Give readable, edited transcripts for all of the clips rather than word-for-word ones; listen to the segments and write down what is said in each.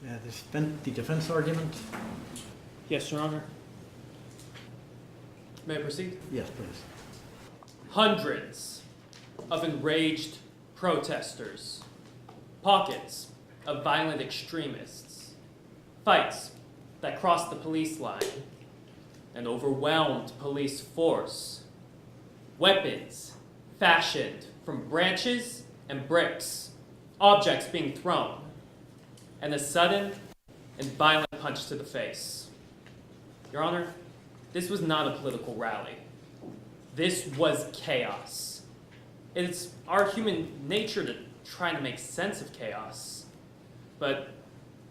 The defense argument? Yes, Your Honor. May I proceed? Yes, please. Hundreds of enraged protesters, pockets of violent extremists, fights that crossed the police line, an overwhelmed police force, weapons fashioned from branches and bricks, objects being thrown, and a sudden and violent punch to the face. Your Honor, this was not a political rally. This was chaos. It's our human nature to try to make sense of chaos, but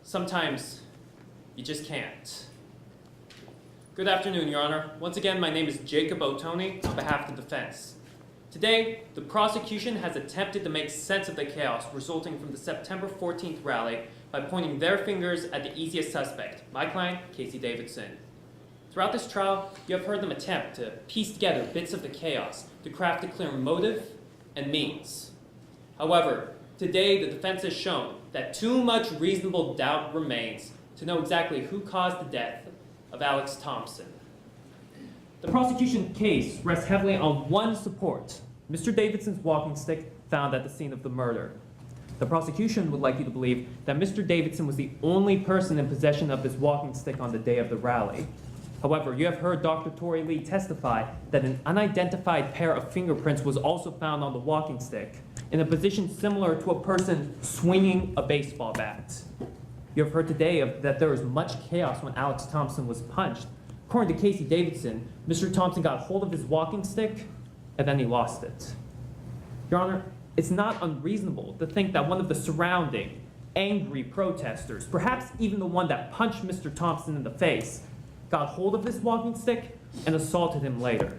sometimes you just can't. Good afternoon, Your Honor. Once again, my name is Jacob Otoni on behalf of the defense. Today, the prosecution has attempted to make sense of the chaos resulting from the September 14th rally by pointing their fingers at the easiest suspect, my client, Casey Davidson. Throughout this trial, you have heard them attempt to piece together bits of the chaos to craft a clear motive and means. However, today the defense has shown that too much reasonable doubt remains to know exactly who caused the death of Alex Thompson. The prosecution case rests heavily on one support: Mr. Davidson's walking stick found at the scene of the murder. The prosecution would like you to believe that Mr. Davidson was the only person in possession of this walking stick on the day of the rally. However, you have heard Dr. Tori Lee testify that an unidentified pair of fingerprints was also found on the walking stick in a position similar to a person swinging a baseball bat. You have heard today that there was much chaos when Alex Thompson was punched. According to Casey Davidson, Mr. Thompson got hold of his walking stick and then he lost it. Your Honor, it's not unreasonable to think that one of the surrounding angry protesters, perhaps even the one that punched Mr. Thompson in the face, got hold of this walking stick and assaulted him later.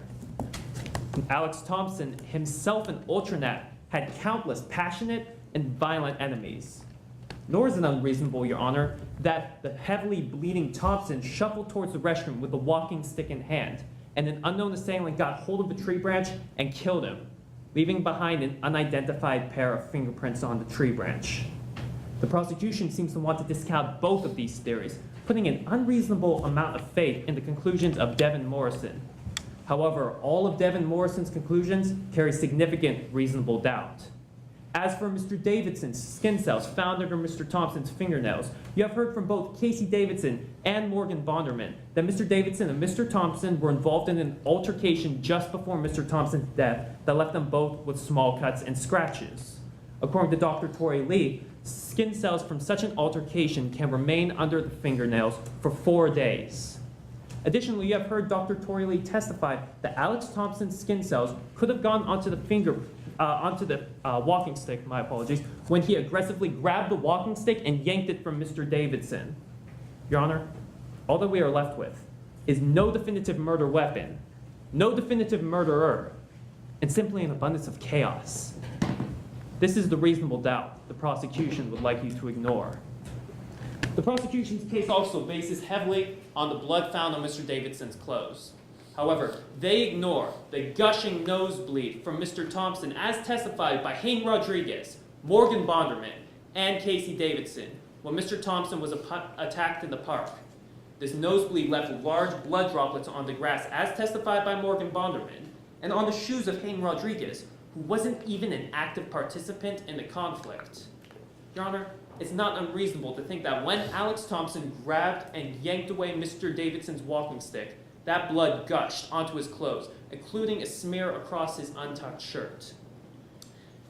Alex Thompson, himself an ultranat, had countless passionate and violent enemies. Nor is it unreasonable, Your Honor, that the heavily bleeding Thompson shuffled towards the restroom with the walking stick in hand, and an unknown assailant got hold of a tree branch and killed him, leaving behind an unidentified pair of fingerprints on the tree branch. The prosecution seems to want to discount both of these theories, putting an unreasonable amount of faith in the conclusions of Devin Morrison. However, all of Devin Morrison's conclusions carry significant reasonable doubt. As for Mr. Davidson's skin cells found under Mr. Thompson's fingernails, you have heard from both Casey Davidson and Morgan Bonderman that Mr. Davidson and Mr. Thompson were involved in an altercation just before Mr. Thompson's death that left them both with small cuts and scratches. According to Dr. Tori Lee, skin cells from such an altercation can remain under the fingernails for 4 days. Additionally, you have heard Dr. Tori Lee testify that Alex Thompson's skin cells could have gone onto the walking stick, my apologies, when he aggressively grabbed the walking stick and yanked it from Mr. Davidson. Your Honor, all that we are left with is no definitive murder weapon, no definitive murderer, and simply an abundance of chaos. This is the reasonable doubt the prosecution would like you to ignore. The prosecution's case also bases heavily on the blood found on Mr. Davidson's clothes. However, they ignore the gushing nosebleed from Mr. Thompson as testified by Hayne Rodriguez, Morgan Bonderman, and Casey Davidson when Mr. Thompson was attacked in the park. This nosebleed left large blood droplets on the grass as testified by Morgan Bonderman and on the shoes of Hayne Rodriguez, who wasn't even an active participant in the conflict. Your Honor, it's not unreasonable to think that when Alex Thompson grabbed and yanked away Mr. Davidson's walking stick, that blood gushed onto his clothes, including a smear across his untucked shirt.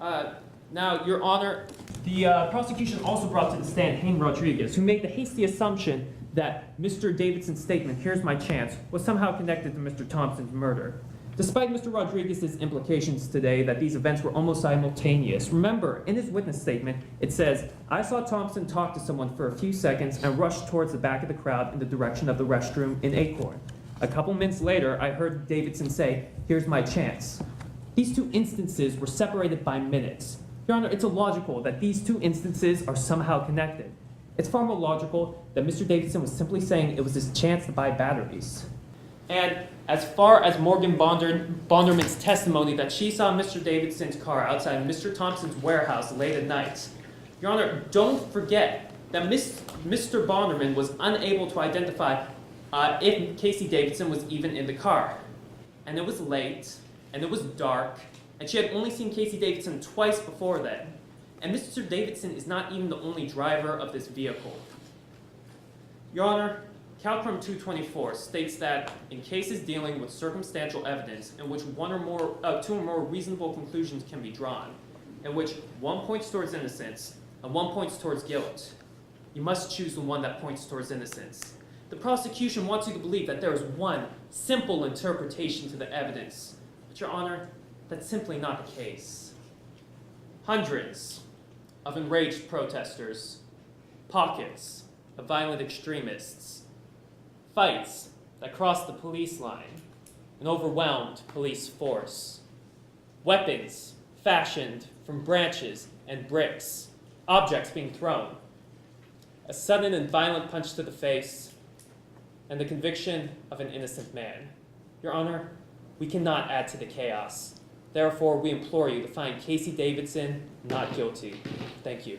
Now, Your Honor, the prosecution also brought to the stand Hayne Rodriguez, who made the hasty assumption that Mr. Davidson's statement, "Here's my chance," was somehow connected to Mr. Thompson's murder. Despite Mr. Rodriguez's implications today that these events were almost simultaneous, remember, in his witness statement, it says, "I saw Thompson talk to someone for a few seconds and rush towards the back of the crowd in the direction of the restroom in Acorn. A couple minutes later, I heard Davidson say, 'Here's my chance.'" These two instances were separated by minutes. Your Honor, it's illogical that these two instances are somehow connected. It's far more logical that Mr. Davidson was simply saying it was his chance to buy batteries. And as far as Morgan Bonderman's testimony that she saw Mr. Davidson's car outside Mr. Thompson's warehouse late at night, Your Honor, don't forget that Mr. Bonderman was unable to identify if Casey Davidson was even in the car. And it was late, and it was dark, and she had only seen Casey Davidson twice before then. And Mr. Davidson is not even the only driver of this vehicle. Your Honor, CalCrim 224 states that in cases dealing with circumstantial evidence in which two or more reasonable conclusions can be drawn, in which one points towards innocence and one points towards guilt, you must choose the one that points towards innocence. The prosecution wants you to believe that there is one simple interpretation to the evidence. But, Your Honor, that's simply not the case. Hundreds of enraged protesters, pockets of violent extremists, fights that crossed the police line, an overwhelmed police force, weapons fashioned from branches and bricks, objects being thrown, a sudden and violent punch to the face, and the conviction of an innocent man. Your Honor, we cannot add to the chaos. Therefore, we implore you to find Casey Davidson not guilty. Thank you.